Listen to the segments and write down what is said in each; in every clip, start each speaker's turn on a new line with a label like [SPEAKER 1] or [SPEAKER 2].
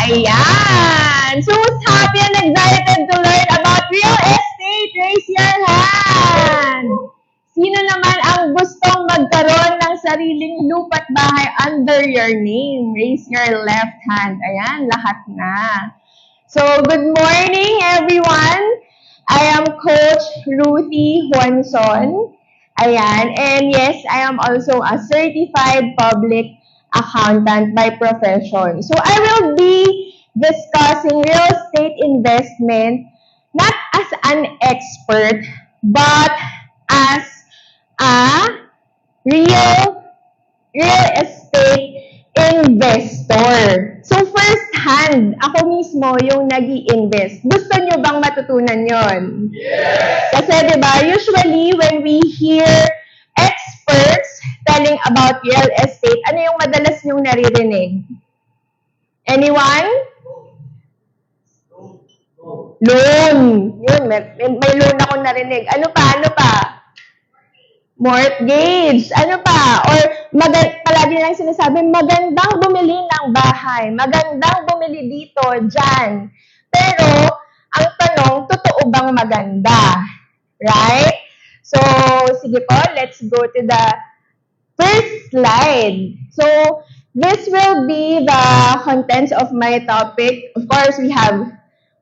[SPEAKER 1] Ayan! So, who's happy and excited to learn about real estate? Raise your hand! Sino naman ang gustong magkaroon ng sariling lupa't bahay under your name? Raise your left hand. Ayan, lahat na. So, good morning, everyone. I am Coach Ruthie Juanson. Ayan, and yes, I am also a certified public accountant by profession. So, I will be discussing real estate investment not as an expert, but as a real estate investor. So, first hand, ako mismo yung nag-i-invest. Gusto nyo bang matutunan yon? Yes! Kasi, diba, usually when we hear experts telling about real estate, ano yung madalas nyong naririnig? Anyone? Loan. Yun, may loan ako narinig. Ano pa? Mortgage. Ano pa? Or, palagi lang sinasabi, magandang bumili ng bahay. Magandang bumili dito, dyan. Pero, ang tanong, totoo bang maganda? Right? So, sige po, let's go to the first slide. So, this will be the contents of my topic. Of course, we have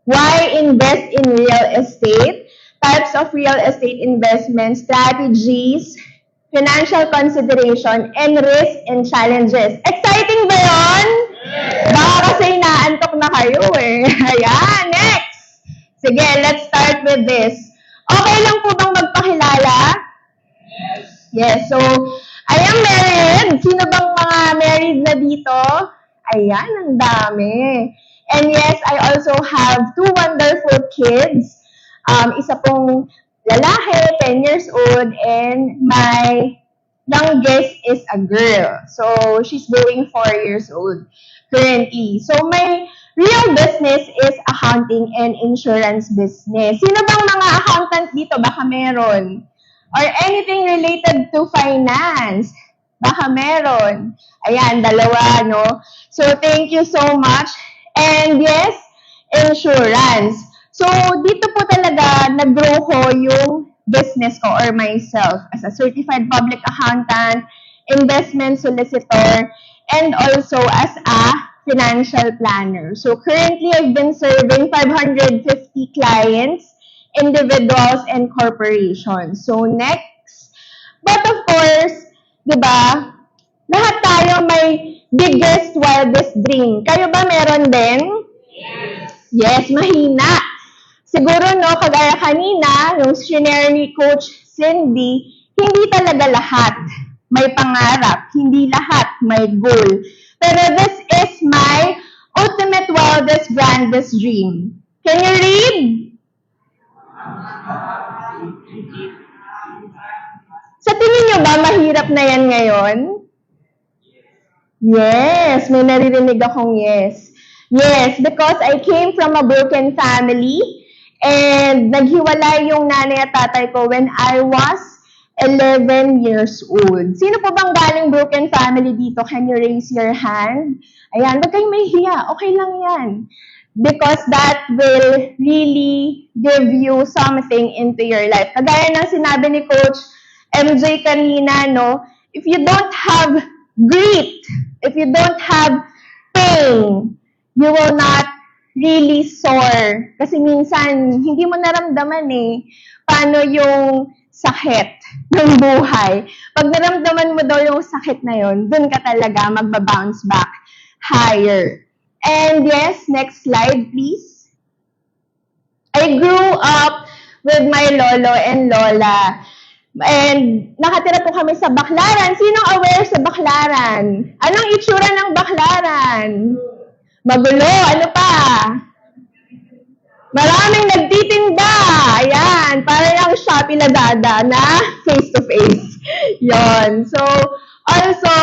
[SPEAKER 1] why invest in real estate, types of real estate investment, strategies, financial consideration, and risk and challenges. Exciting ba yun? Yes. Baka kasi inaantok na kayo eh. Ayan, next. Sige, let's start with this. Okay lang po bang magpakilala? Yes. Yes, so, I am married. Sino bang mga married na dito? Ayan, ang dami. And yes, I also have 2 wonderful kids. Isa pong lalaki, 10 years old, and my youngest is a girl. So, she's going 4 years old currently. So, my real business is accounting and insurance business. Sino bang mga accountant dito? Baka meron. Or anything related to finance. Baka meron. Ayan, dalawa, no? So, thank you so much. And yes, insurance. So, dito po talaga nag-grow ko yung business ko or myself as a certified public accountant, investment solicitor, and also as a financial planner. So, currently, I've been serving 550 clients, individuals, and corporations. So, next. But of course, di ba, lahat tayo may biggest, wildest dream. Kayo ba meron din? Yes. Yes, mahina. Siguro, no, kagaya kanina, yung shinare ni Coach Cindy, hindi talaga lahat may pangarap. Hindi lahat may goal. Pero this is my ultimate, wildest, grandest dream. Can you read? Sa tingin nyo ba, mahirap na yan ngayon? Yes, may naririnig akong yes. Yes, because I came from a broken family and naghiwalay yung nanay at tatay ko when I was 11 years old. Sino po bang galing broken family dito? Can you raise your hand? Ayan, wag kayong mahihiya. Okay lang yan. Because that will really give you something into your life. Kagaya ng sinabi ni Coach MJ kanina, no? If you don't have grit, if you don't have pain, you will not really soar. Kasi minsan, hindi mo naramdaman paano yung sakit ng buhay. Pag naramdaman mo daw yung sakit na yun, dun ka talaga magbabounce back higher. And yes, next slide, please. I grew up with my lolo and lola. And nakatira po kami sa Baclaran. Sinong aware sa Baclaran? Anong itsura ng Baclaran? Magulo. Ano pa? Maraming nagtitinda. Ayan. Para yung Shopee Lazada na face-to-face. Yon. So, also,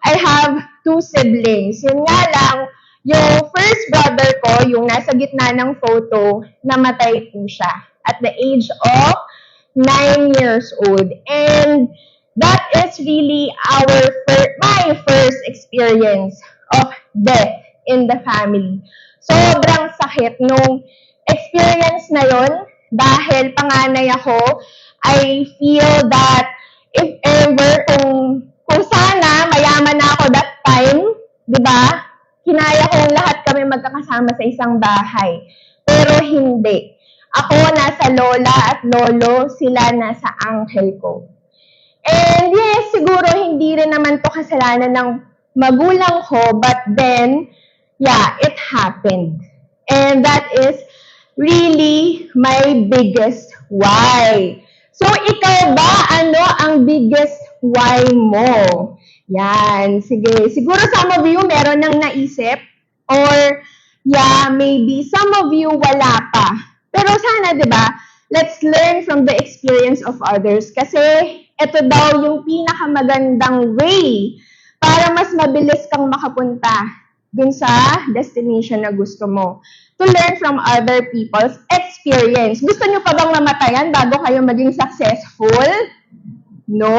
[SPEAKER 1] I have 2 siblings. Yun nga lang, yung first brother ko, yung nasa gitna ng photo, namatay po siya at the age of 9 years old. And that is really my first experience of death in the family. Sobrang sakit nung experience na yon dahil panganay ako. I feel that if ever, kung sana mayaman na ako that time, di ba? Kinaya kong lahat kami magkakasama sa isang bahay. Pero hindi. Ako nasa lola at lolo, sila nasa uncle ko. And yes, siguro hindi rin naman to kasalanan ng magulang ko, but then, yeah, it happened. And that is really my biggest why. So, ikaw ba, ano ang biggest why mo? Yan, sige. Siguro some of you meron nang naisip, or yeah, maybe some of you wala pa. Pero sana, di ba, let's learn from the experience of others. Kasi ito daw yung pinakamagandang way para mas mabilis kang makapunta dun sa destination na gusto mo. To learn from other people's experience. Gusto nyo pa bang mamatayan bago kayo maging successful? No,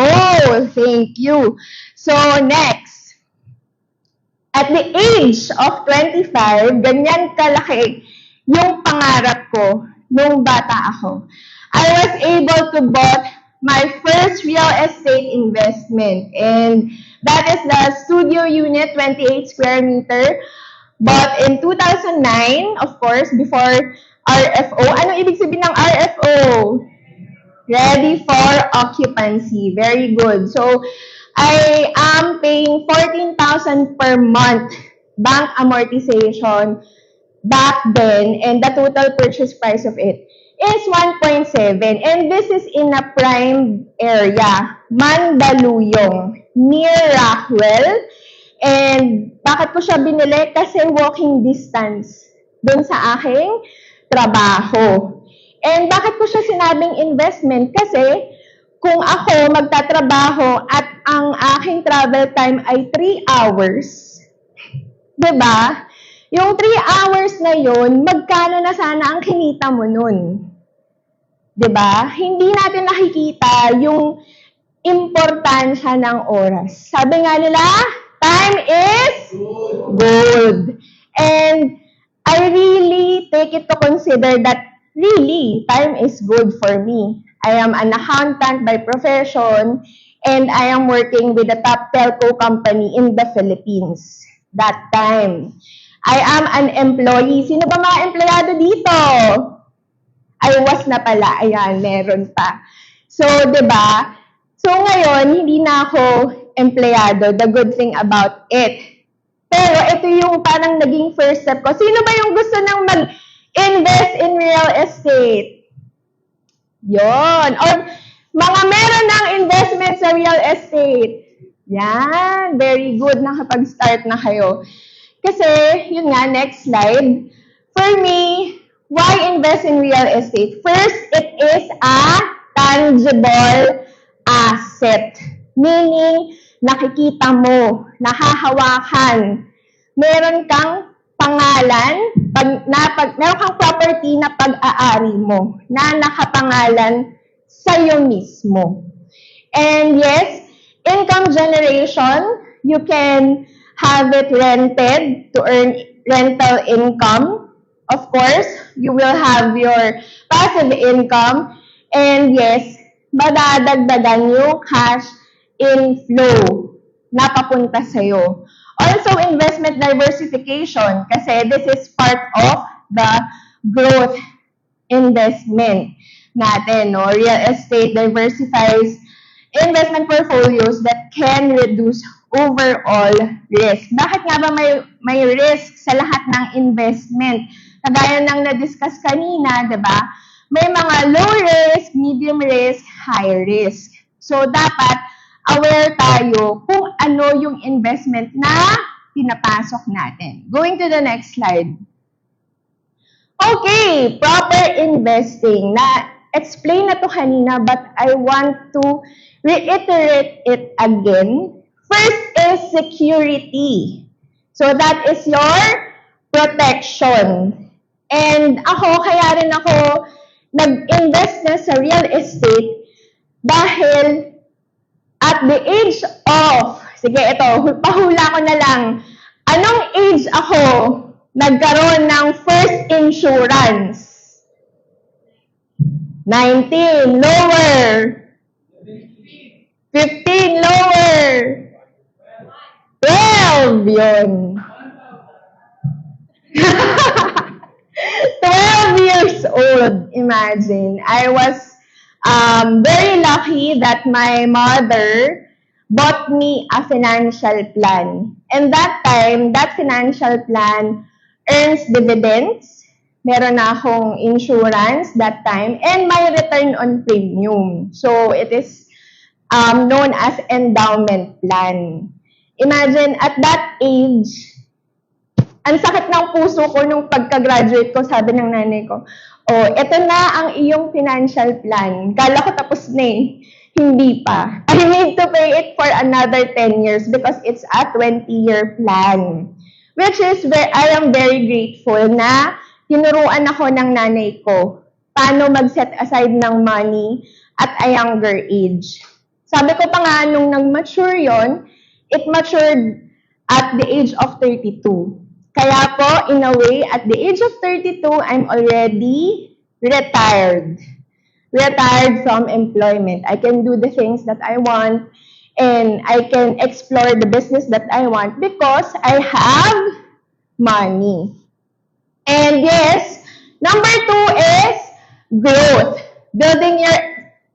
[SPEAKER 1] thank you. So, next. At the age of 25, ganyan kalaki yung pangarap ko nung bata ako. I was able to bought my first real estate investment, and that is the studio unit, 28 square meter, bought in 2009, of course, before RFO. Ano ibig sabihin ng RFO? Ready for occupancy. Very good. So, I am paying 14,000 per month bank amortization back then, and the total purchase price of it is 1.7. And this is in a prime area, Mandaluyong, near Rockwell. And bakit ko siya binili? Kasi walking distance dun sa aking trabaho. And bakit ko siya sinabing investment? Kasi kung ako magtatrabaho at ang aking travel time ay 3 hours, diba? Yung 3 hours na yun, magkano na sana ang kinita mo nun? Diba? Hindi natin nakikita yung importansya ng oras. Sabi nga nila, time is gold. And I really take it to consider that really, time is good for me. I am an accountant by profession, and I am working with a top telco company in the Philippines that time. I am an employee. Sino ba mga empleyado dito? I was na pala. Ayan, meron pa. So, diba? So, ngayon, hindi na ako empleyado. The good thing about it. Pero, ito yung parang naging first step ko. Sino ba yung gusto nang mag-invest in real estate? Yon. Or, mga meron ng investment sa real estate. Yan. Very good. Nakapag-start na kayo. Kasi, yun nga, next slide. For me, why invest in real estate? First, it is a tangible asset. Meaning, nakikita mo, nahahawakan. Meron kang pangalan, meron kang property na pag-aari mo, na nakapangalan sa'yo mismo. And yes, income generation, you can have it rented to earn rental income. Of course, you will have your passive income. And yes, madadagdagan yung cash inflow na papunta sa'yo. Also, investment diversification, kasi this is part of the growth investment natin. No? Real estate diversifies investment portfolios that can reduce overall risk. Bakit nga ba may risk sa lahat ng investment? Kagaya ng na-discuss kanina, diba? May mga low risk, medium risk, high risk. So, dapat aware tayo kung ano yung investment na pinapasok natin. Going to the next slide. Okay, proper investing. Na-explain na to kanina, but I want to reiterate it again. First is security. So, that is your protection. And ako, kaya rin ako nag-invest na sa real estate dahil at the age of, sige ito, pahula ko na lang, I Anong age ako nagkaroon ng first insurance? 19, lower. 15, lower. 12, yun. 12 years old, imagine. I was very lucky that my mother bought me a financial plan. And that time, that financial plan earns dividends. Meron na akong insurance that time and my return on premium. So it is known as endowment plan. Imagine, at that age, ang sakit ng puso ko nung pagka-graduate ko, sabi ng nanay ko, oh, ito na ang iyong financial plan. Kala ko tapos na eh. Hindi pa. I need to pay it for another 10 years because it's a 20-year plan. Which is, I am very grateful na tinuruan ako ng nanay ko paano mag-set aside ng money at a younger age. Sabi ko pa nga, nung nag-mature yon, it matured at the age of 32. Kaya po, in a way, at the age of 32, I'm already retired. Retired from employment. I can do the things that I want and I can explore the business that I want because I have money. And yes, number 2 is growth. Building your,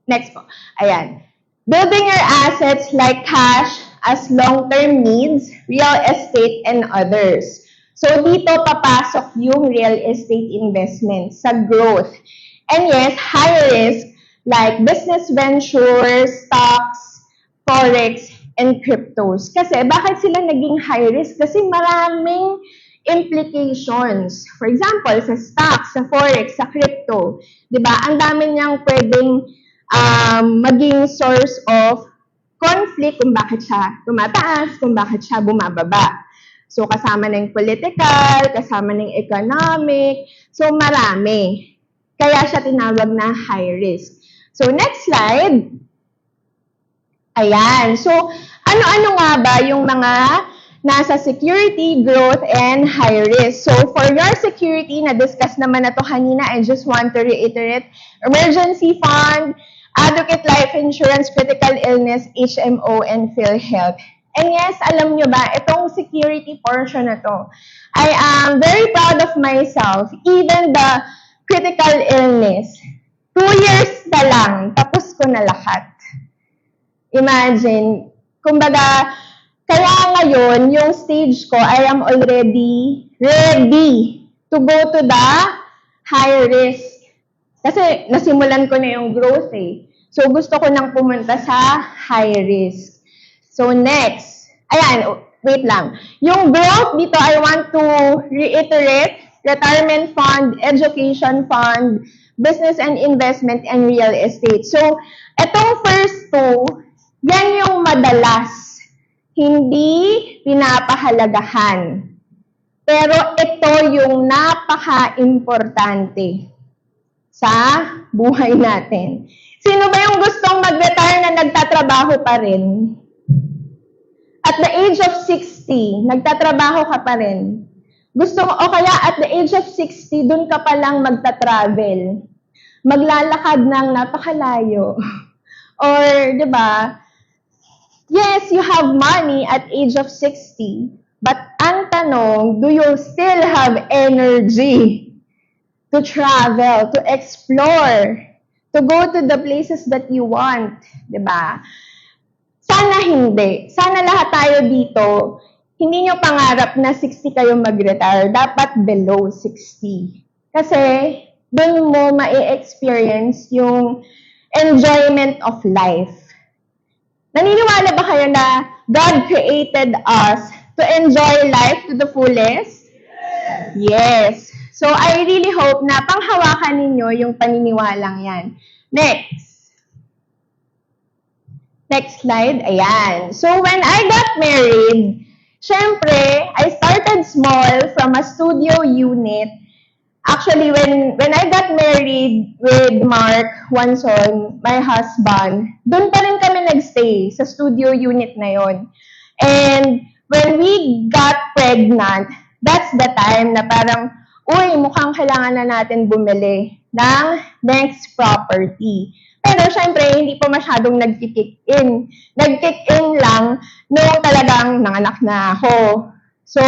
[SPEAKER 1] next po, ayan. Building your assets like cash as long-term needs, real estate, and others. So, dito papasok yung real estate investment sa growth. And yes, high risk like business ventures, stocks, forex, and cryptos. Kasi, bakit sila naging high risk? Kasi maraming implications. For example, sa stocks, sa forex, sa crypto, di ba? Ang dami niyang pwedeng maging source of conflict kung bakit siya tumataas, kung bakit siya bumababa. So, kasama na yung political, kasama na yung economic. So, marami. Kaya siya tinawag na high risk. So, next slide. Ayan. So, ano-ano nga ba yung mga nasa security, growth, and high risk? So, for your security, na-discuss naman na to kanina, I just want to reiterate, emergency fund, advocate life insurance, critical illness, HMO, and PhilHealth. And yes, alam nyo ba, itong security portion na to, I am very proud of myself. Even the critical illness, 2 years na lang, tapos ko na lahat. Imagine, kumbaga, kaya ngayon, yung stage ko, I am already ready to go to the high risk. Kasi nasimulan ko na yung growth eh. So, gusto ko nang pumunta sa high risk. So, next. Ayan, wait lang. Yung growth dito, I want to reiterate, retirement fund, education fund, business and investment, and real estate. So, itong first 2, yan yung madalas hindi pinapahalagahan. Pero ito yung napaka-importante sa buhay natin. Sino ba yung gustong mag-retire na nagtatrabaho pa rin? At the age of 60, nagtatrabaho ka pa rin. Gusto mo, o kaya at the age of 60, dun ka pa lang magta-travel. Maglalakad ng napakalayo. Or, di ba, yes, you have money at age of 60, but ang tanong, do you still have energy to travel, to explore, to go to the places that you want, di ba? Sana hindi. Sana lahat tayo dito, hindi nyo pangarap na 60 kayo mag-retire. Dapat below 60. Kasi, dun mo ma-experience yung enjoyment of life. Naniniwala ba kayo na God created us to enjoy life to the fullest? Yes. So, I really hope na panghawakan ninyo yung paniniwalang yan. Next. Next slide. Ayan. So, when I got married, syempre, I started small from a studio unit. Actually, when I got married with Mark Wanson, my husband, doon pa rin kami nagstay sa studio unit na yon. And when we got pregnant, that's the time na parang, uy, mukhang kailangan na natin bumili ng next property. Pero syempre, hindi pa masyadong nag-kick in. Nag-kick in lang nung talagang nanganak na ako. So,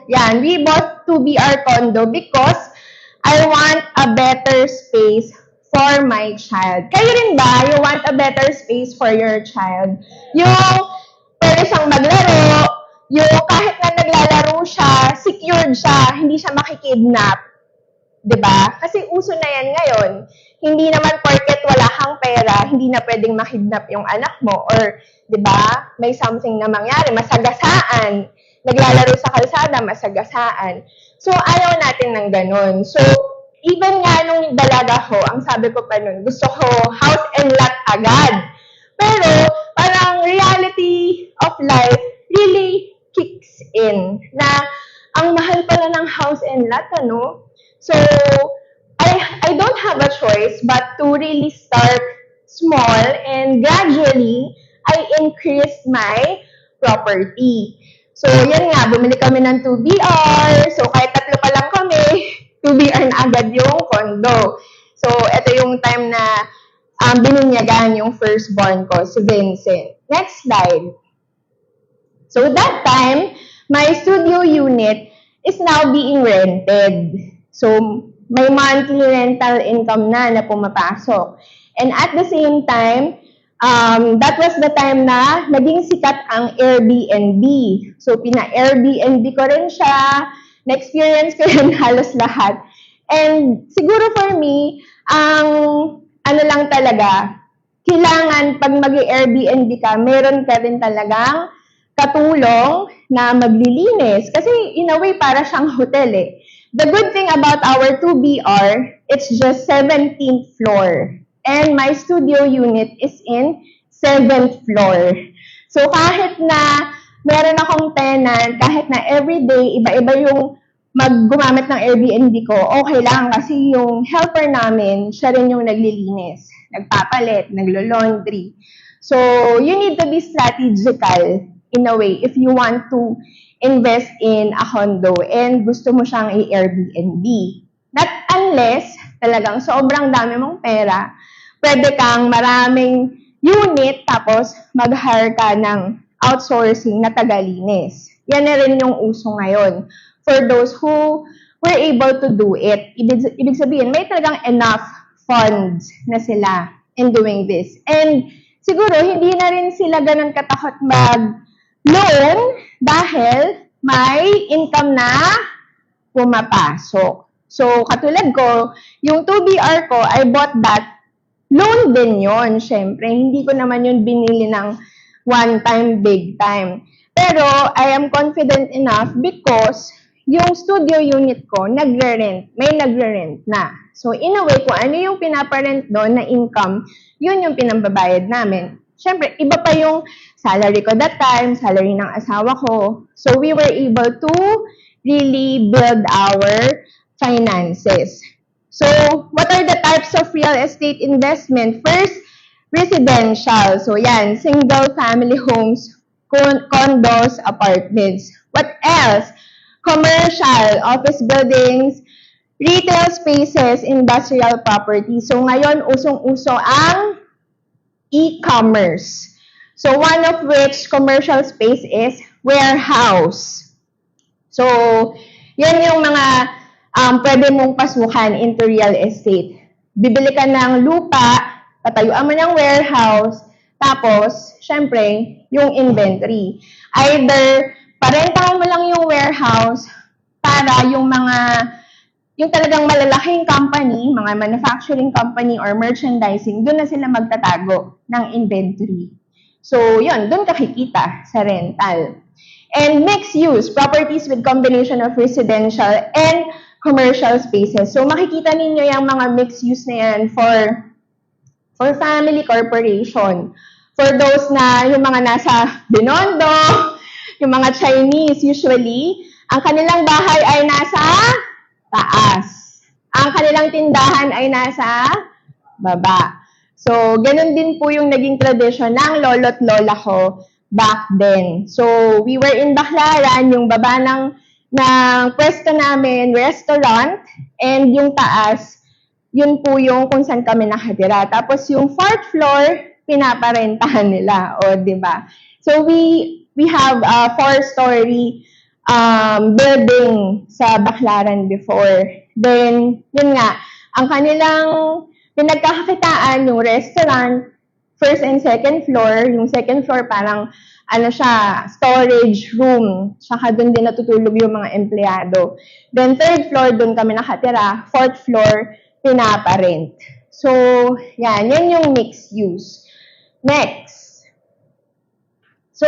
[SPEAKER 1] yan, we bought 2BR condo because I want a better space for my child. Kayo rin ba, you want a better space for your child? Yung pwede siyang maglaro, yung kahit na naglalaro siya, secured siya, hindi siya makikidnap. 'Di ba? Kasi uso na yan ngayon. Hindi naman porket wala kang pera, hindi na pwedeng makidnap yung anak mo. Or, 'di ba, may something na mangyari, masagasaan. Naglalaro sa kalsada, masagasaan. So, ayaw natin ng ganun. So, even nga nung dalaga ko, ang sabi ko pa nun, gusto ko house and lot agad. Pero, parang reality of life really kicks in na ang mahal pala ng house and lot, ano? So, I don't have a choice but to really start small and gradually, I increased my property. So, yan nga, bumili kami ng 2BR. So, kahit tatlo pa lang kami, 2BR na agad yung condo. So, ito yung time na binunyagan yung firstborn ko, si Vincent. Next slide. So, that time, my studio unit is now being rented. So, may monthly rental income na pumapasok. And at the same time, that was the time na naging sikat ang Airbnb. So, pina-Airbnb ko rin siya. Na-experience ko rin halos lahat. And siguro for me, ang ano lang talaga, kailangan pag mag-Airbnb ka, meron ka rin talagang katulong na maglilinis. Kasi in a way, para siyang hotel eh. The good thing about our 2BR, it's just 17th floor. And my studio unit is in 7th floor. So kahit na meron akong tenant, kahit na everyday, iba-iba yung gumamit ng Airbnb ko, okay lang kasi yung helper namin, siya rin yung naglilinis, nagpapalit, naglo-laundry. So you need to be strategical in a way if you want to invest in a condo and gusto mo siyang i-Airbnb. Not unless talagang sobrang dami mong pera, pwede kang maraming unit tapos mag-hire ka ng outsourcing na tagalinis. Yan na rin yung uso ngayon for those who were able to do it. Ibig sabihin, may talagang enough funds na sila in doing this. And siguro, hindi na rin sila ganun katakot mag-loan dahil may income na pumapasok. So, katulad ko, yung 2BR ko, I bought that. Loan din yon, syempre. Hindi ko naman yun binili ng one time, big time. Pero, I am confident enough because yung studio unit ko, nagre-rent. May nagre-rent na. So, in a way, kung ano yung pinaparent doon na income, yun yung pinambabayad namin. Syempre, iba pa yung salary ko that time, salary ng asawa ko. So, we were able to really build our finances. So, what are the types of real estate investment? First, residential. So, yan, single family homes, condos, apartments. What else? Commercial, office buildings, retail spaces, industrial property. So, ngayon, usong-uso ang e-commerce. So, one of which commercial space is warehouse. So, yan yung mga pwede mong pasukan into real estate. Bibili ka ng lupa, patayuan mo ng warehouse, tapos, syempre, yung inventory. Either, parentahan mo lang yung warehouse para yung talagang malalaking company, mga manufacturing company or merchandising, doon na sila magtatago ng inventory. So, yun, doon ka kikita sa rental. And mixed use, properties with combination of residential and commercial spaces. So, makikita ninyo yung mga mixed use na yan for family corporation. For those na yung mga nasa Binondo, yung mga Chinese, usually, ang kanilang bahay ay nasa taas. Ang kanilang tindahan ay nasa baba. So, ganun din po yung naging tradisyon ng lolo't lola ko back then. So, we were in Baclaran, yung baba ng pwesto namin, restaurant, and yung taas, yun po yung kung saan kami nakatira. Tapos yung fourth floor, pinaparentahan nila, o di ba? So, we have a 4-story building sa Baclaran before. Then, yun nga, ang kanilang pinagkakakitaan, yung restaurant, first and second floor. Yung second floor parang, ano siya, storage room. Saka doon din natutulog yung mga empleyado. Then, third floor, doon kami nakatira. Fourth floor, pinaparent. So, yan yung mixed use. Next. So,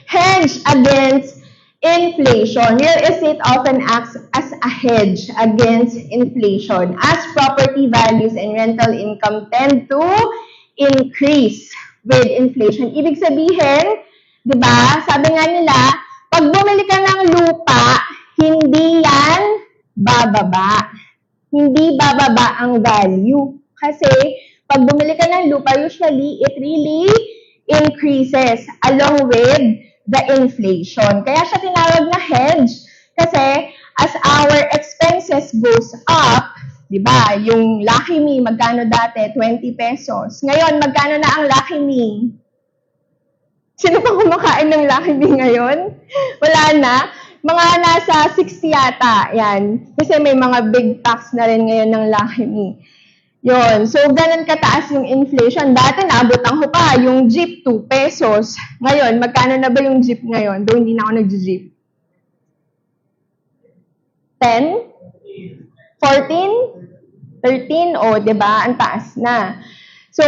[SPEAKER 1] hedge against inflation. Real estate often acts as a hedge against inflation as property values and rental income tend to increase with inflation. Ibig sabihin, di ba, sabi nga nila, pag bumili ka ng lupa, hindi yan bababa. Hindi bababa ang value. Kasi, pag bumili ka ng lupa, usually, it really increases along with the inflation. Kaya siya tinawag na hedge. Kasi, as our expenses goes up, di ba, yung Lucky Me, magkano dati? 20 pesos. Ngayon, magkano na ang Lucky Me? Sino pa kumakain ng Lucky Me ngayon? Wala na. Mga nasa 60 yata. Yan. Kasi may mga big tax na rin ngayon ng Lucky Me. Yun. So, ganun kataas yung inflation. Dati naabutan ko pa yung jeep 2 pesos. Ngayon, magkano na ba yung jeep ngayon? Doon hindi na ako nag-jeep. 10? 14? 13? O, diba? Ang taas na. So,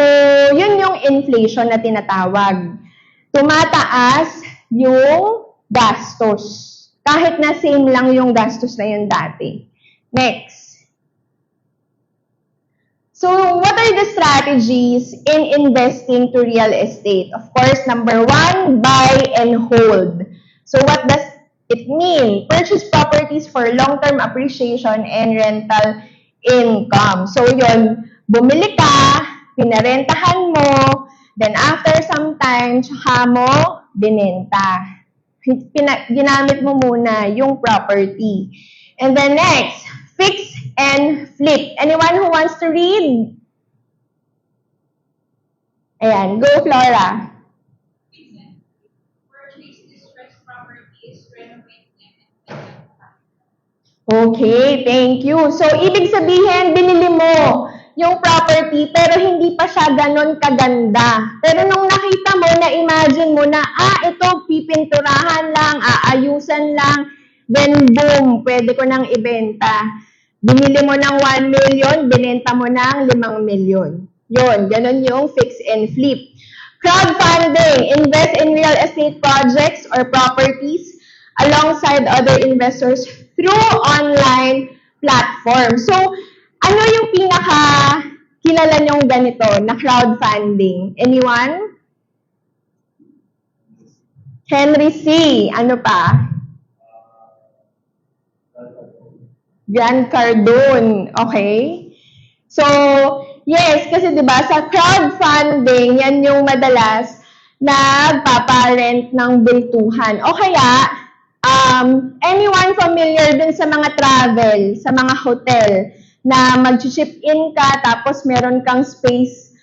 [SPEAKER 1] yun yung inflation na tinatawag. Tumataas yung gastos. Kahit na same lang yung gastos na yun dati. Next. So, what are the strategies in investing to real estate? Of course, number 1, buy and hold. So, what does it mean? Purchase properties for long-term appreciation and rental income. So, yun, bumili ka, pinarentahan mo, then after some time, tsaka mo binenta. Ginamit mo muna yung property. And then next, fix and flip. Anyone who wants to read? Ayan, go Flora.
[SPEAKER 2] Purchase distressed properties, renovate them, and
[SPEAKER 1] Okay, thank you. So, ibig sabihin, binili mo yung property pero hindi pa siya ganon kaganda. Pero nung nakita mo, na-imagine mo na, ito, pipinturahan lang, aayusan lang, then boom, pwede ko nang ibenta. Binili mo ng 1 million, binenta mo ng 5 million. Yun, ganon yung fix and flip. Crowdfunding, invest in real estate projects or properties alongside other investors through online platforms. So, ano yung pinaka-kilala nyong ganito na crowdfunding? Anyone? Henry C. Ano pa? Grant Cardone. Okay? So, yes, kasi diba sa crowdfunding, yan yung madalas nagpaparent ng bultuhan. O kaya, anyone familiar dun sa mga travel, sa mga hotel, na mag-chip in ka, tapos meron kang space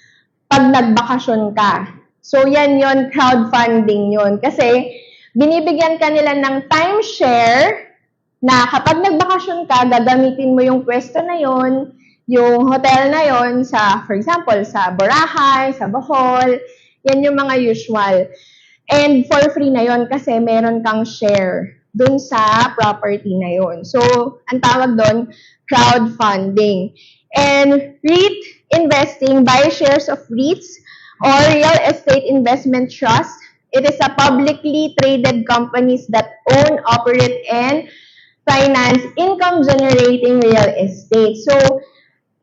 [SPEAKER 1] pag nagbakasyon ka. So, yan yon crowdfunding yon. Kasi, binibigyan ka nila ng timeshare na kapag nagbakasyon ka, gagamitin mo yung pwesto na yon, yung hotel na yon sa, for example, sa Boracay, sa Bohol, yan yung mga usual. And for free na yon kasi meron kang share dun sa property na yon. So, ang tawag doon, crowdfunding. And REIT investing, buy shares of REITs or real estate investment trust. It is a publicly traded companies that own, operate, and finance income-generating real estate. So,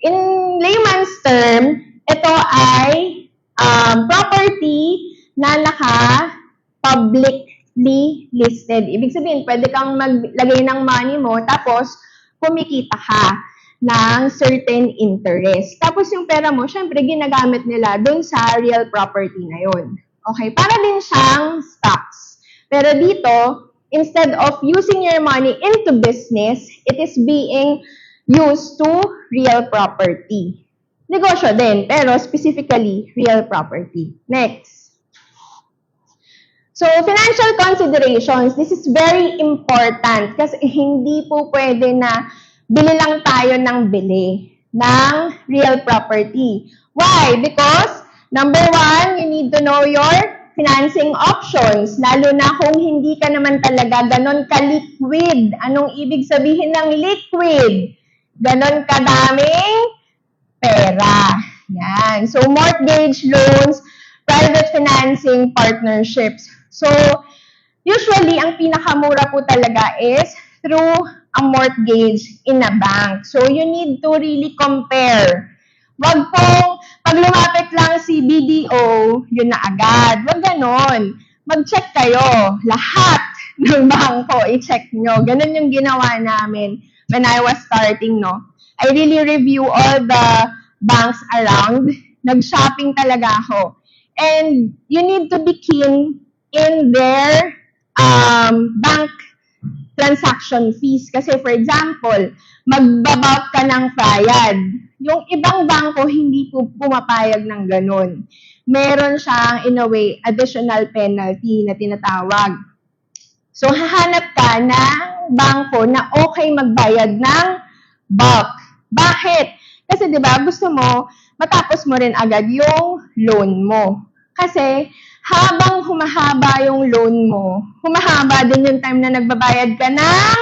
[SPEAKER 1] in layman's term, ito ay property na naka-publicly listed. Ibig sabihin, pwede kang maglagay ng money mo, tapos kumikita ka ng certain interest. Tapos yung pera mo, syempre, ginagamit nila dun sa real property na yon. Okay, para din siyang stocks. Pero dito, instead of using your money into business, it is being used to real property. Negosyo din, pero specifically real property. Next. So, financial considerations, this is very important kasi hindi po pwede na bili lang tayo ng bili ng real property. Why? Because, number one, you need to know your financing options, lalo na kung hindi ka naman talaga ganon ka-liquid. Anong ibig sabihin ng liquid? Ganon kadaming pera. Yan. So, mortgage loans, private financing, partnerships. So, usually, ang pinakamura po talaga is through a mortgage in a bank. So, you need to really compare. Wag pong, pag lumapit lang si BDO, yun na agad. Wag ganon. Mag-check kayo. Lahat ng bangko, i-check nyo. Ganon yung ginawa namin when I was starting, no? I really review all the banks around. Nag-shopping talaga ako. And you need to be keen in their bank transaction fees. Kasi for example, magbabout ka ng FIAD. Yung ibang bangko hindi po pumapayag ng ganun. Meron siyang, in a way, additional penalty na tinatawag. So, hahanap ka ng bangko na okay magbayad ng bulk. Bakit? Kasi 'di ba, gusto mo matapos mo rin agad yung loan mo. Kasi habang humahaba yung loan mo, humahaba din yung time na nagbabayad ka ng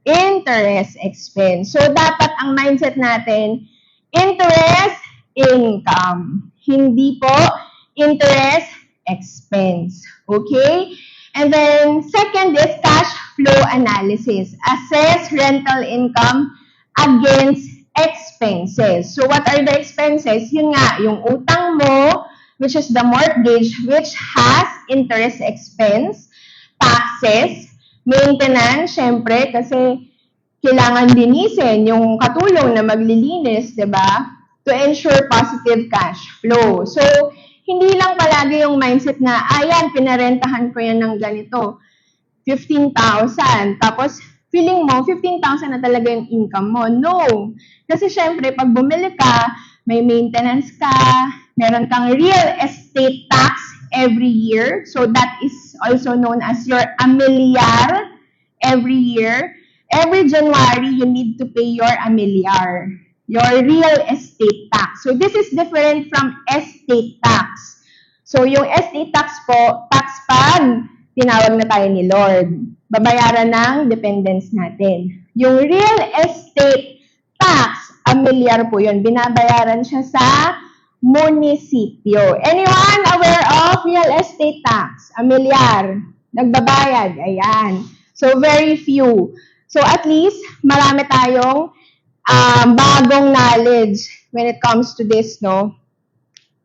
[SPEAKER 1] interest expense. So dapat ang mindset natin, interest income. Hindi po interest expense. Okay? And then second is cash flow analysis. Assess rental income against expenses. So, what are the expenses? Yun nga, yung utang mo, which is the mortgage, which has interest expense, taxes, maintenance, syempre, kasi kailangan linisin yung katulong na maglilinis, di ba? To ensure positive cash flow. So, hindi lang palagi yung mindset na, ayan, pinarentahan ko yan ng ganito. 15,000. Tapos, feeling mo, 15,000 na talaga yung income mo. No. Kasi syempre, pag bumili ka, may maintenance ka, meron kang real estate tax every year. So, that is also known as your amilyar every year. Every January, you need to pay your amilyar, your real estate tax. So, this is different from estate tax. So, yung estate tax po, tax pag tinawag na tayo ni Lord. Babayaran ng dependents natin. Yung real estate tax, amilyar po yun. Binabayaran siya sa munisipyo. Anyone aware of real estate tax? Amilyar. Nagbabayad. Ayan. So, very few. So, at least, marami tayong bagong knowledge when it comes to this, no?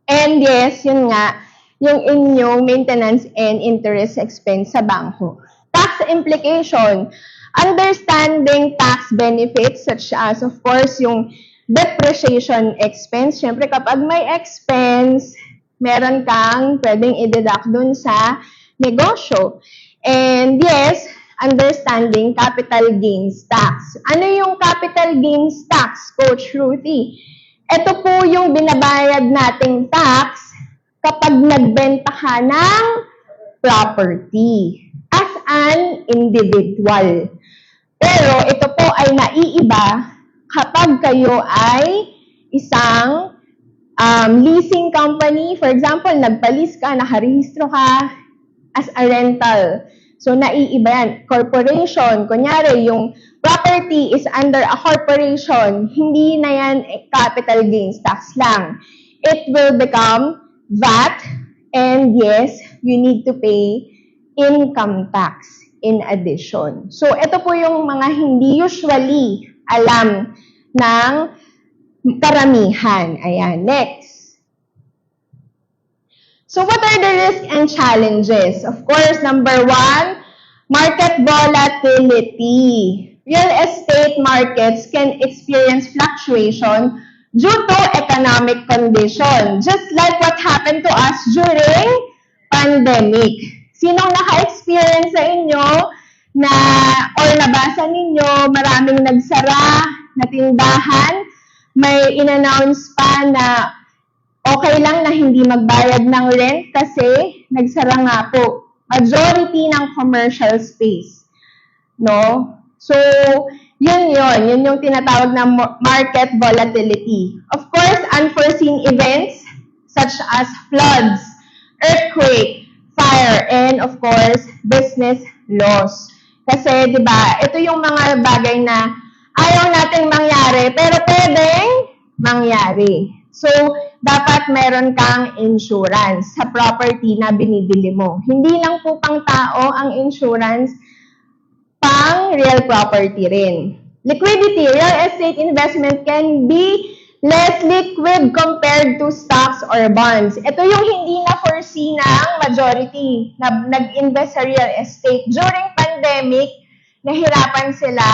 [SPEAKER 1] And yes, yun nga, yung inyong maintenance and interest expense sa bangko. Tax implication, understanding tax benefits such as, of course, yung depreciation expense. Siyempre, kapag may expense, meron kang pwedeng i-deduct dun sa negosyo. And yes, understanding capital gains tax. Ano yung capital gains tax, Coach Ruthie? Ito po yung binabayad nating tax kapag nagbenta ka ng property as an individual. Pero ito po ay naiiba kapag kayo ay isang leasing company. For example, nagpa-lease ka, nakarehistro ka as a rental. So, naiiba yan. Corporation, kunyari, yung property is under a corporation, hindi na yan capital gains tax lang. It will become VAT, and yes, you need to pay income tax in addition. So, ito po yung mga hindi usually alam ng karamihan. Ayan, next. So, what are the risks and challenges? Of course, number one, market volatility. Real estate markets can experience fluctuation due to economic condition. Just like what happened to us during pandemic. Sinong naka-experience sa inyo na or nabasa ninyo maraming nagsara na tindahan, may in-announce pa na okay lang na hindi magbayad ng rent kasi nagsara nga po majority ng commercial space, no? So, yun yung tinatawag na market volatility. Of course, unforeseen events such as floods, earthquake, fire, and of course, business loss. Kasi, di ba, ito yung mga bagay na ayaw nating mangyari, pero pwedeng mangyari. So, dapat meron kang insurance sa property na binibili mo. Hindi lang po pang tao ang insurance, pang real property rin. Liquidity, real estate investment can be less liquid compared to stocks or bonds. Ito yung hindi na-foresee ng majority na nag-invest sa real estate. During pandemic, nahirapan sila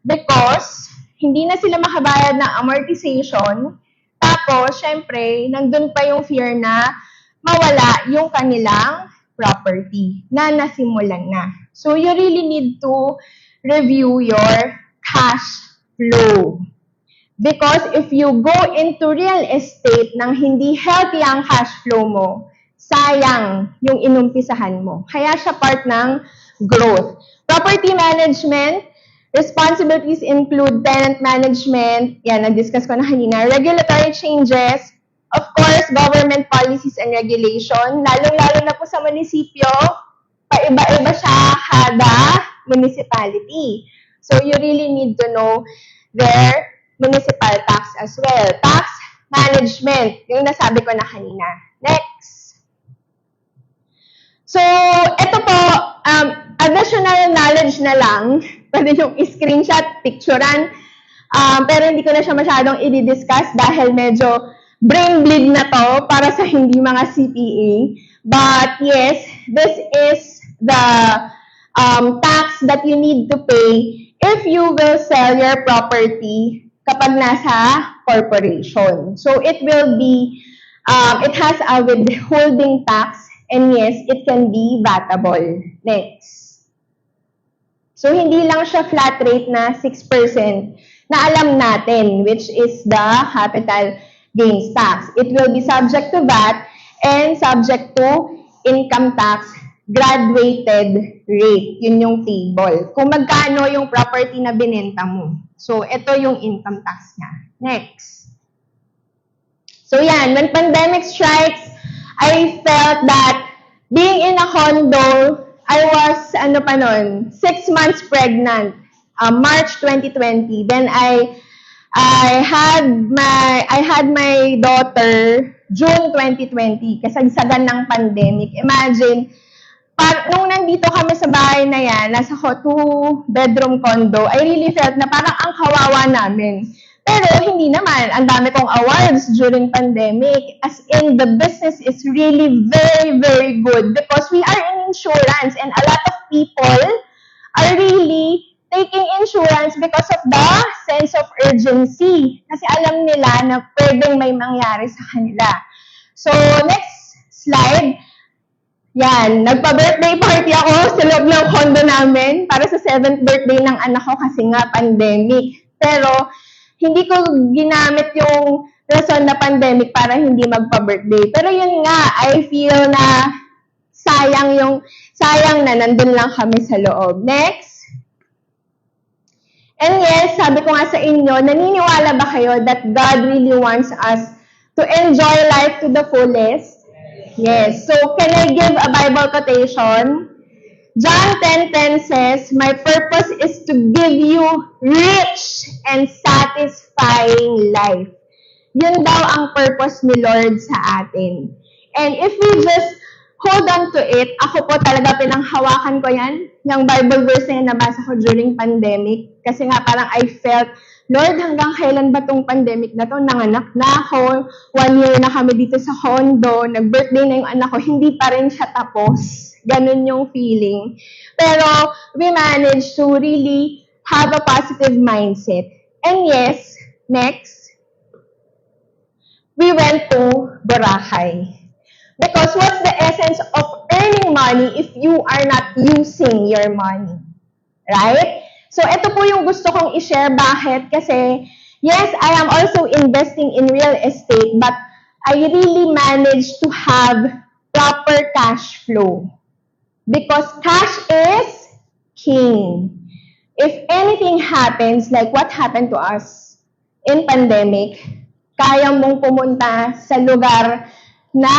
[SPEAKER 1] because hindi na sila makabayad ng amortization. Tapos, syempre, nandun pa yung fear na mawala yung kanilang property na nasimulan na. So, you really need to review your cash flow. Because if you go into real estate nang hindi healthy ang cash flow mo, sayang yung inumpisahan mo. Kaya siya part ng growth. Property management, responsibilities include tenant management, yan, nag-discuss ko na kanina, regulatory changes, of course, government policies and regulation, lalong-lalo na po sa munisipyo, paiba-iba siya kada municipality. So, you really need to know their municipal tax as well. Tax management, yung nasabi ko na kanina. Next. So, ito po, additional knowledge na lang. Pwede yung screenshot, picturean. Pero hindi ko na siya masyadong i-discuss dahil medyo brain bleed na to para sa hindi mga CPA. But yes, this is the tax that you need to pay if you will sell your property kapag nasa corporation. So it will be, it has a withholding tax, and yes, it can be vatable. Next. So hindi lang siya flat rate na 6% na alam natin, which is the capital gains tax. It will be subject to VAT and subject to income tax graduated rate. Yun yung table. Kung magkano yung property na binenta mo. So, ito yung income tax niya. Next. So, yan. When pandemic strikes, I felt that being in a condo, I was, 6 months pregnant. March 2020. Then, I had my daughter June 2020. Kasagsagan ng pandemic. Imagine, nung nandito kami sa bahay na yan, nasa 2-bedroom condo, I really felt na parang ang kawawa namin. Pero hindi naman. Ang dami kong awards during pandemic. As in, the business is really very, very good because we are in insurance and a lot of people are really taking insurance because of the sense of urgency. Kasi alam nila na pwedeng may mangyari sa kanila. So, next slide. Yan, nagpa-birthday party ako sa loob ng condo namin para sa 7th birthday ng anak ko kasi nga pandemic. Pero, hindi ko ginamit yung rason na pandemic para hindi magpa-birthday. Pero yun nga, I feel na sayang na nandun lang kami sa loob. Next. And yes, sabi ko nga sa inyo, naniniwala ba kayo that God really wants us to enjoy life to the fullest? Yes. So, can I give a Bible quotation? John 10:10 says, "My purpose is to give you rich and satisfying life." Yun daw ang purpose ni Lord sa atin. And if we just hold on to it, ako po talaga pinanghawakan ko yan, yung Bible verse na nabasa ko during pandemic. Kasi nga parang I felt, Lord, hanggang kailan ba tong pandemic na to? Nanganak na ako, 1 year na kami dito sa condo, nag-birthday na yung anak ko, hindi pa rin siya tapos. Ganun yung feeling. Pero we managed to really have a positive mindset. And yes, next, we went to Boracay. Because what's the essence of earning money if you are not using your money? Right? So, ito po yung gusto kong i-share. Bakit? Kasi, yes, I am also investing in real estate, but I really managed to have proper cash flow. Because cash is king. If anything happens, like what happened to us in pandemic, kaya mong pumunta sa lugar na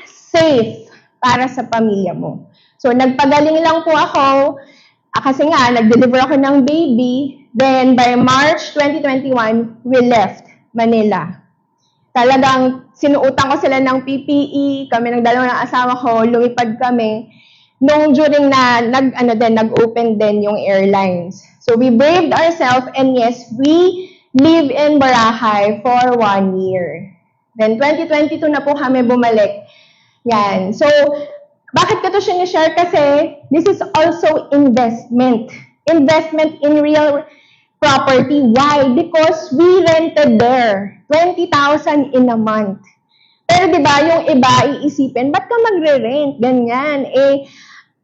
[SPEAKER 1] safe para sa pamilya mo. So, nagpagaling lang po ako, kasi nga, nag-deliver ako ng baby. Then, by March 2021, we left Manila. Talagang sinuutan ko sila ng PPE, kami ng dalawa ng asawa ko, lumipad kami. Nung during na nag-open din yung airlines. So, we braved ourselves, and yes, we live in Boracay for 1 year. Then, 2022 na po kami bumalik. Yan. So, bakit ko ito sinishare? Kasi this is also investment. Investment in real property. Why? Because we rented there. 20,000 in a month. Pero di ba yung iba iisipin, ba't ka magre-rent? Ganyan.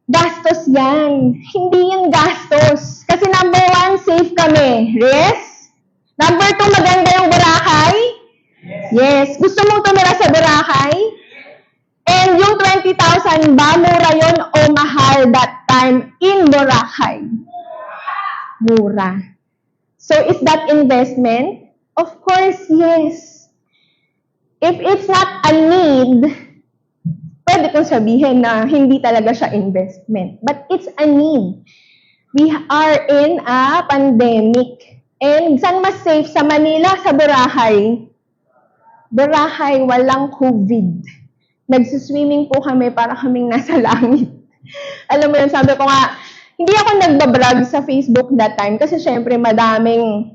[SPEAKER 1] Gastos yan. Hindi yung gastos. Kasi number 1, safe kami. Yes? Number 2, maganda yung Boracay? Yes. Gusto mong tumira sa Boracay? And yung 20,000 ba, mura yun o mahal that time in Boracay? Mura. So, is that investment? Of course, yes. If it's not a need, pwede kong sabihin na hindi talaga siya investment. But it's a need. We are in a pandemic. And saan mas safe? Sa Manila, sa Boracay? Boracay, walang COVID. Nagsiswimming po kami para kaming nasa langit. Alam mo yun, sabi ko nga, hindi ako nagbabrag sa Facebook that time kasi syempre madami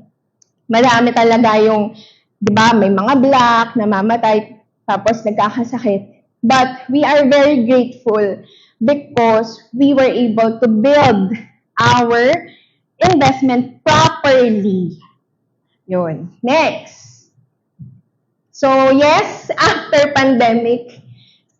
[SPEAKER 1] talaga yung, di ba, may mga black, namamatay, tapos nagkakasakit. But we are very grateful because we were able to build our investment properly. Yun. Next. So, yes, after pandemic,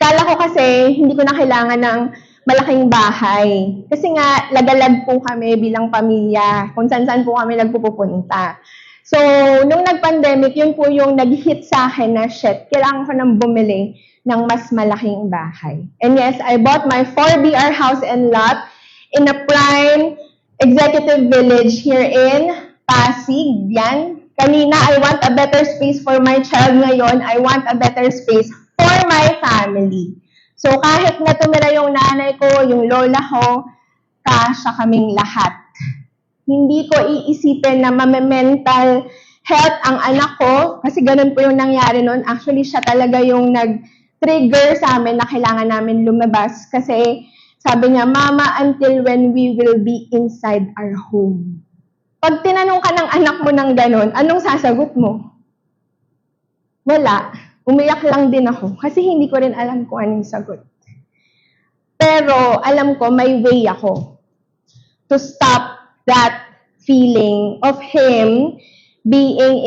[SPEAKER 1] kala ko kasi hindi ko na kailangan ng malaking bahay. Kasi nga, lagalag po kami bilang pamilya. Kung saan-saan po kami nagpupunta. So, nung nag-pandemic, yun po yung nag-hit sa akin na, shit, kailangan ko nang bumili ng mas malaking bahay. And yes, I bought my 4BR house and lot in a prime executive village here in Pasig. Yan. Kanina, I want a better space for my child. Ngayon, I want a better space for my family. So, kahit na tumira yung nanay ko, yung lola ko, kasya kaming lahat. Hindi ko iisipin na mental health ang anak ko, kasi ganun po yung nangyari noon. Actually, siya talaga yung nag-trigger sa amin na kailangan namin lumabas. Kasi sabi niya, Mama, until when we will be inside our home. Pag tinanong ka ng anak mo ng ganun, anong sasagot mo? Wala. Umiyak lang din ako kasi hindi ko rin alam kung anong sagot. Pero alam ko may way ako to stop that feeling of him being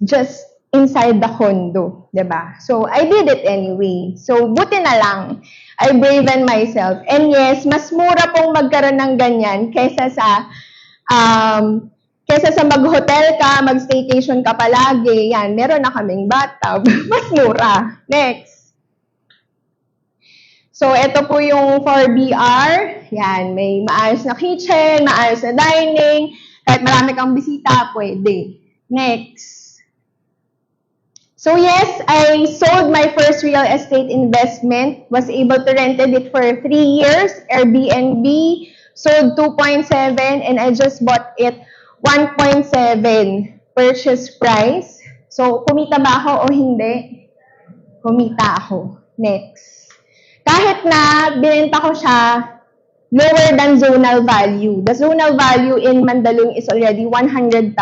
[SPEAKER 1] just inside the condo, 'di ba? So I did it anyway. So buti na lang I braven myself. And yes, mas mura pong magkaroon ng ganyan kaysa sa mag-hotel ka, mag-staycation ka palagi, yan, meron na kaming bathtub, mas mura. Next. So, ito po yung 4BR. Yan, may maayos na kitchen, maayos na dining. Kahit marami kang bisita, pwede. Next. So, yes, I sold my first real estate investment. Was able to rented it for 3 years. Airbnb. Sold 2.7 and I just bought it 1.7 purchase price. So, kumita ba ako o hindi? Kumita ako. Next. Kahit na binenta ko siya lower than zonal value. The zonal value in Mandaluyong is already 100,000.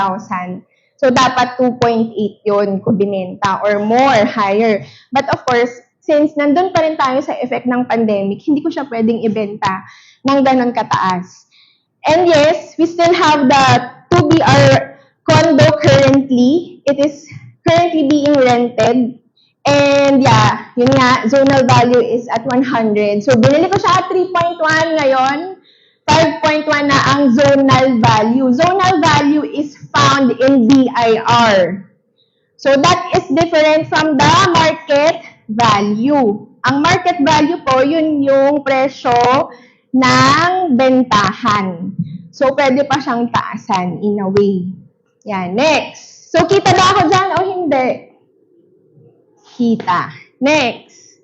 [SPEAKER 1] So, dapat 2.8 yun kung binenta or more, higher. But of course, since nandun pa rin tayo sa effect ng pandemic, hindi ko siya pwedeng ibenta ng ganon kataas. And yes, we still have the 2BR condo currently. It is currently being rented. And yeah, yun nga, zonal value is at 100. So, binili ko siya at 3.1 ngayon. 5.1 na ang zonal value. Zonal value is found in BIR. So, that is different from the market value. Ang market value po, yun yung presyo ng bentahan. So, pwede pa siyang taasan in a way. Yan, next. So, kita ba ako dyan o hindi? Kita. Next.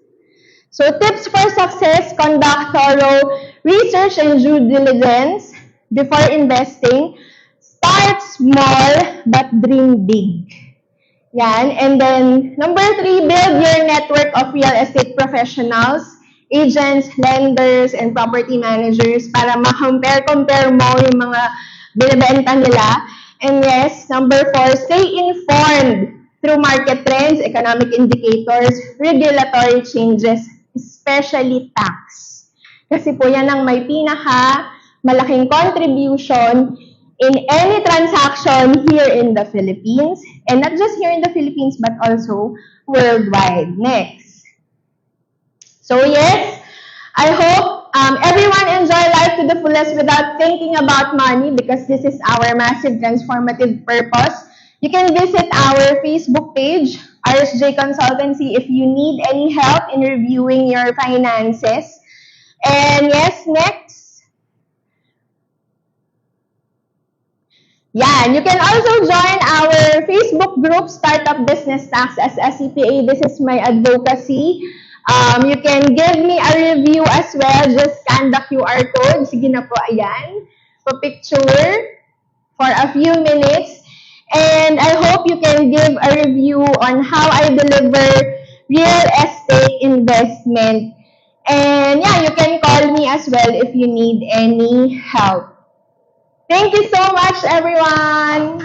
[SPEAKER 1] So, tips for success, conduct thorough research and due diligence before investing. Start small but dream big. Yan. And then, number 3, build your network of real estate professionals, agents, lenders, and property managers para ma-compare mo yung mga binibenta nila. And yes, number 4, stay informed through market trends, economic indicators, regulatory changes, especially tax. Kasi po yan ang may malaking contribution in any transaction here in the Philippines, and not just here in the Philippines, but also worldwide. Next. So yes, I hope everyone enjoy life to the fullest without thinking about money, because this is our massive transformative purpose. You can visit our Facebook page, RSJ Consultancy, if you need any help in reviewing your finances. And yes, next. Yeah, you can also join our Facebook group, Startup Business Tax as SCPA. This is my advocacy. You can give me a review as well. Just scan the QR code. Sige na po, ayan. Pa-picture for a few minutes. And I hope you can give a review on how I deliver real estate investment. And yeah, you can call me as well if you need any help. Thank you so much, everyone.